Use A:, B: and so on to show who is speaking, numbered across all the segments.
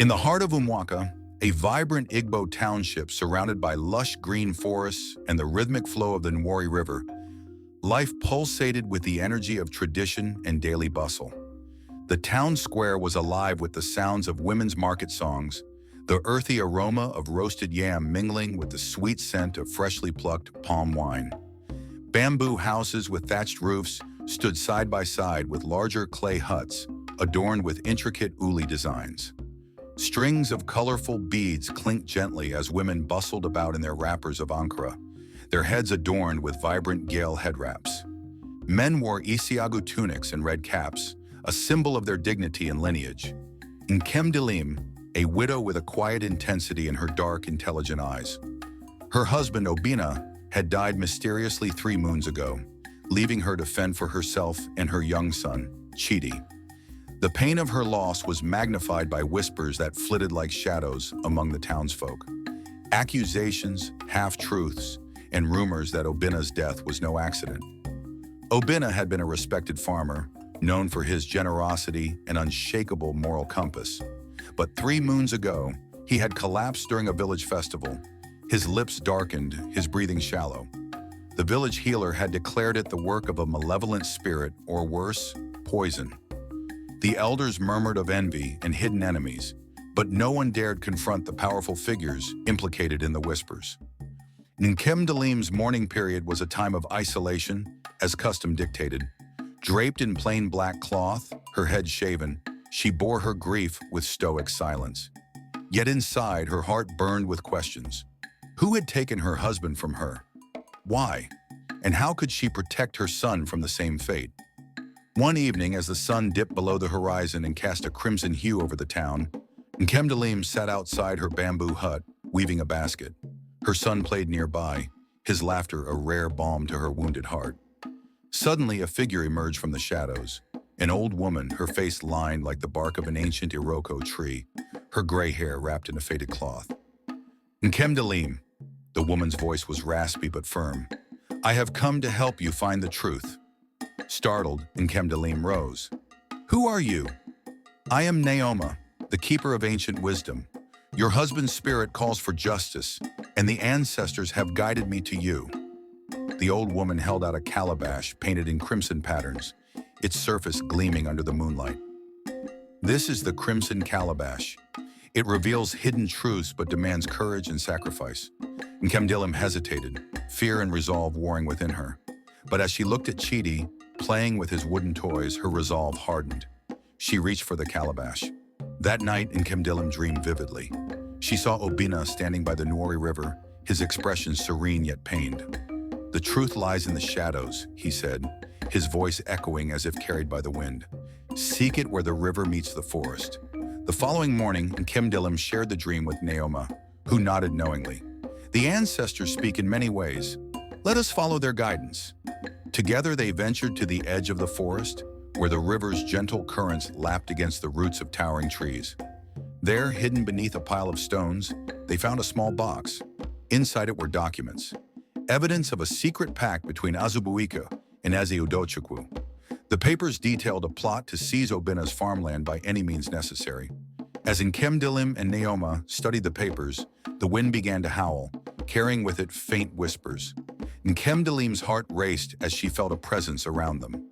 A: In the heart of Umwaka, a vibrant Igbo township surrounded by lush green forests and the rhythmic flow of the Nwari River, life pulsated with the energy of tradition and daily bustle. The town square was alive with the sounds of women's market songs, the earthy aroma of roasted yam mingling with the sweet scent of freshly plucked palm wine. Bamboo houses with thatched roofs stood side by side with larger clay huts, adorned with intricate uli designs. Strings of colorful beads clinked gently as women bustled about in their wrappers of ankara, their heads adorned with vibrant gale head wraps. Men wore isiagu tunics and red caps, a symbol of their dignity and lineage. Nkemdilim, a widow with a quiet intensity in her dark, intelligent eyes. Her husband, Obina, had died mysteriously 3 moons ago, leaving her to fend for herself and her young son, Chidi. The pain of her loss was magnified by whispers that flitted like shadows among the townsfolk. Accusations, half-truths, and rumors that Obina's death was no accident. Obina had been a respected farmer, known for his generosity and unshakable moral compass. But 3 moons ago, he had collapsed during a village festival. His lips darkened, his breathing shallow. The village healer had declared it the work of a malevolent spirit, or worse, poison. The elders murmured of envy and hidden enemies, but no one dared confront the powerful figures implicated in the whispers. Nkemdilim's mourning period was a time of isolation, as custom dictated. Draped in plain black cloth, her head shaven, she bore her grief with stoic silence. Yet inside, her heart burned with questions. Who had taken her husband from her? Why? And how could she protect her son from the same fate? One evening, as the sun dipped below the horizon and cast a crimson hue over the town, Nkemdilim sat outside her bamboo hut, weaving a basket. Her son played nearby, his laughter a rare balm to her wounded heart. Suddenly, a figure emerged from the shadows. An old woman, her face lined like the bark of an ancient Iroko tree, her gray hair wrapped in a faded cloth. Nkemdilim, the woman's voice was raspy but firm. I have come to help you find the truth. Startled, Nkemdilim rose. Who are you? I am Naoma, the keeper of ancient wisdom. Your husband's spirit calls for justice, and the ancestors have guided me to you. The old woman held out a calabash painted in crimson patterns, its surface gleaming under the moonlight. This is the crimson calabash. It reveals hidden truths but demands courage and sacrifice. Nkemdilim hesitated, fear and resolve warring within her. But as she looked at Chidi, playing with his wooden toys, her resolve hardened. She reached for the calabash. That night, Nkemdilim dreamed vividly. She saw Obina standing by the Nwari River, his expression serene yet pained. The truth lies in the shadows, he said, his voice echoing as if carried by the wind. Seek it where the river meets the forest. The following morning, Nkemdilim shared the dream with Naoma, who nodded knowingly. The ancestors speak in many ways. Let us follow their guidance. Together they ventured to the edge of the forest, where the river's gentle currents lapped against the roots of towering trees. There, hidden beneath a pile of stones, they found a small box. Inside it were documents, evidence of a secret pact between Azubuike and Eze Udochukwu. The papers detailed a plot to seize Obina's farmland by any means necessary. As Nkemdilim and Naoma studied the papers, the wind began to howl, carrying with it faint whispers. Nkemdilim's heart raced as she felt a presence around them.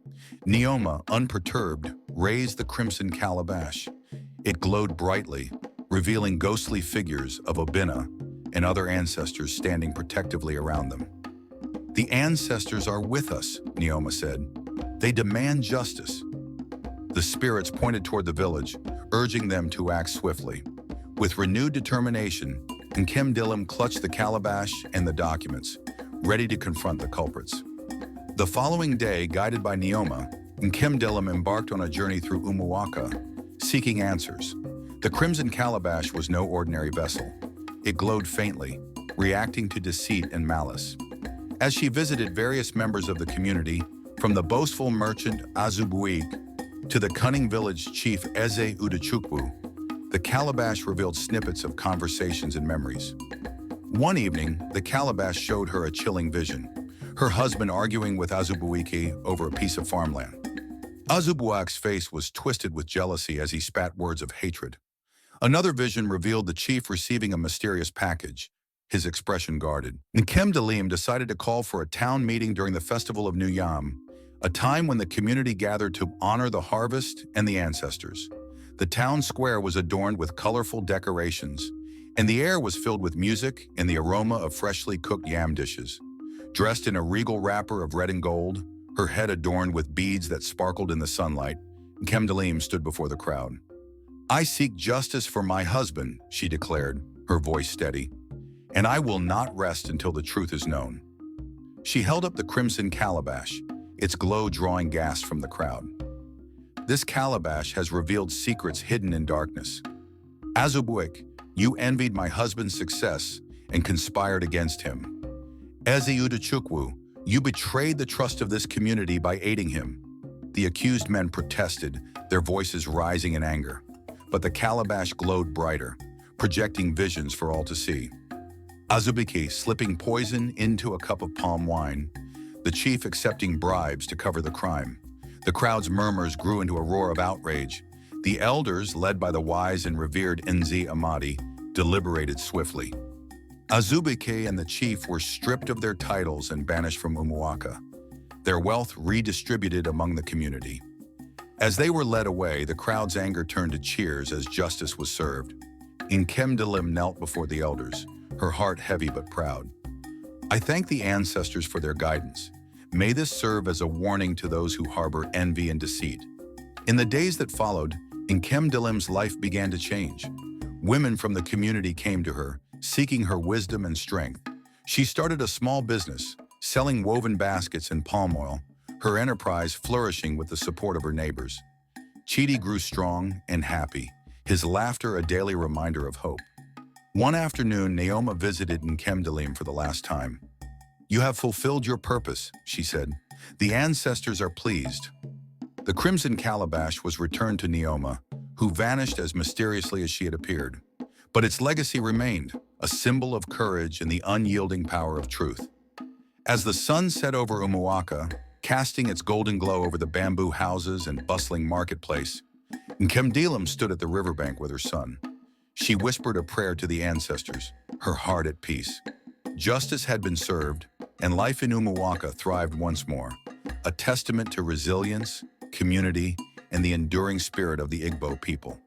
A: Naoma, unperturbed, raised the crimson calabash. It glowed brightly, revealing ghostly figures of Obina and other ancestors standing protectively around them. The ancestors are with us, Naoma said. They demand justice. The spirits pointed toward the village, urging them to act swiftly. With renewed determination, Nkemdilim clutched the calabash and the documents, ready to confront the culprits. The following day, guided by Naoma, Nkemdilim embarked on a journey through Umuwaka, seeking answers. The crimson calabash was no ordinary vessel. It glowed faintly, reacting to deceit and malice. As she visited various members of the community, from the boastful merchant Azubuike to the cunning village chief Eze Udochukwu, the calabash revealed snippets of conversations and memories. One evening, the calabash showed her a chilling vision, her husband arguing with Azubuike over a piece of farmland. Azubuike's face was twisted with jealousy as he spat words of hatred. Another vision revealed the chief receiving a mysterious package, his expression guarded. Nkem Dalim decided to call for a town meeting during the festival of New Yam, a time when the community gathered to honor the harvest and the ancestors. The town square was adorned with colorful decorations, and the air was filled with music and the aroma of freshly cooked yam dishes. Dressed in a regal wrapper of red and gold, her head adorned with beads that sparkled in the sunlight, Nkem Dalim stood before the crowd. "I seek justice for my husband," she declared, her voice steady, "and I will not rest until the truth is known." She held up the crimson calabash, its glow drawing gasps from the crowd. "This calabash has revealed secrets hidden in darkness. Azubuik, you envied my husband's success and conspired against him. Eziudachukwu, you betrayed the trust of this community by aiding him." The accused men protested, their voices rising in anger. But the calabash glowed brighter, projecting visions for all to see. Azubiki slipping poison into a cup of palm wine, the chief accepting bribes to cover the crime. The crowd's murmurs grew into a roar of outrage. The elders, led by the wise and revered Nzi Amadi, deliberated swiftly. Azubike and the chief were stripped of their titles and banished from Umuaka, their wealth redistributed among the community. As they were led away, the crowd's anger turned to cheers as justice was served. Nkem Dalim knelt before the elders, her heart heavy but proud. "I thank the ancestors for their guidance. May this serve as a warning to those who harbor envy and deceit." In the days that followed, Nkem Dalim's life began to change. Women from the community came to her, seeking her wisdom and strength. She started a small business, selling woven baskets and palm oil, her enterprise flourishing with the support of her neighbors. Chidi grew strong and happy, his laughter a daily reminder of hope. One afternoon, Naoma visited Nkem Dalim for the last time. "You have fulfilled your purpose," she said. "The ancestors are pleased." The crimson calabash was returned to Naoma, who vanished as mysteriously as she had appeared. But its legacy remained, a symbol of courage and the unyielding power of truth. As the sun set over Umuaka, casting its golden glow over the bamboo houses and bustling marketplace, Nkem Dalim stood at the riverbank with her son. She whispered a prayer to the ancestors, her heart at peace. Justice had been served, and life in Umuaka thrived once more, a testament to resilience, community, and the enduring spirit of the Igbo people.